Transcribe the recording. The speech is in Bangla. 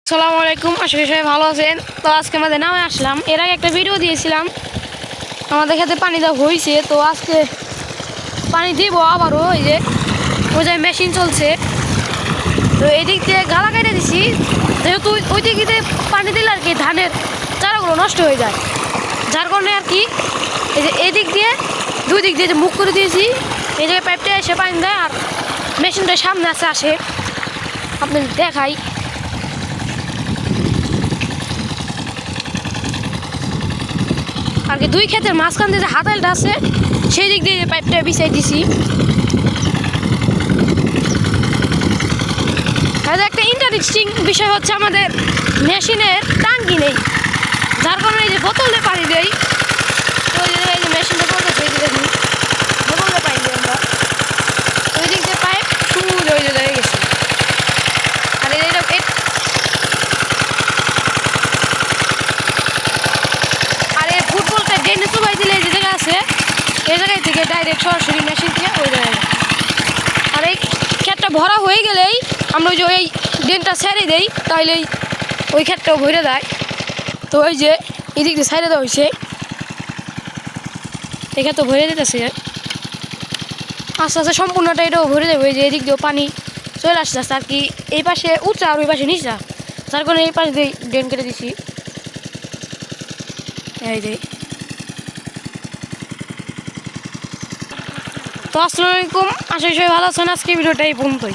আসসালামু আলাইকুম, আশা করি সবাই ভালো আছেন। তো আজকে আমাদের নামে আসলাম। এর আগে একটা ভিডিও দিয়েছিলাম, আমাদের খেতে পানি দেওয়া হয়েছে। তো আজকে পানি দিব আবারও। ওই যে মেশিন চলছে, তো এই দিক দিয়ে গালা কেটে দিছি, যেহেতু ওই দিক দিয়ে পানি দিলে আর কি ধানের চারাগুলো নষ্ট হয়ে যায়, যার কারণে আর কি এই যে এই দিক দিয়ে দুই দিক দিয়ে যে মুখ করে দিয়েছি, এই জায়গায় পাইপটা এসে পানি দেয় আর মেশিনটা সামনে আসে আপনাদের দেখাই। আর কি দুই ক্ষেতের মাঝখান দিয়ে যে হাতালটা আছে সেই দিক দিয়ে পাইপটা বিছাই দিছি। আর একটা ইন্টারেস্টিং বিষয় হচ্ছে আমাদের মেশিনের টাঙ্কি নেই, যার কারণে এই যে বোতলে পানি দেই। তো এই যে মেশিনটা বলতেছে, এই যে দেখুন বোতলে পানি দিই আমরা। ওই দিক দিয়ে পাইপ শুরু হয়ে গেছে। আর এই ফুটবলটা ডেনে চুবাই দিলে যে জায়গা আছে এই জায়গায় থেকে ডাইরেক্ট সরাসরি মেশিন দিয়ে ওই জায়গায়। আর এই ক্ষেতটা ভরা হয়ে গেলেই আমরা ওই যে ওই ড্রেনটা ছেড়ে দিই, তাহলে ওই ক্ষেতটাও ভরে দেয়। তো ওই যে এদিক দিয়ে ছেড়ে দেওয়া হয়েছে, এই ক্ষেত ভরে দিতেছে আস্তে আস্তে সম্পূর্ণটা এটাও ভরে দেবে। ওই যে এদিক দিয়েও পানি চলে আসতে আসতে আর কি এই পাশে উঁচা আর ওই পাশে নিচা, যার কারণে এই পাশে দিয়ে ড্রেন কেটে দিছি। এই যে তো আসসালামু আলাইকুম, আশা করি সবাই ভালো আছেন। আজকে ভিডিওটা এই পর্যন্তই।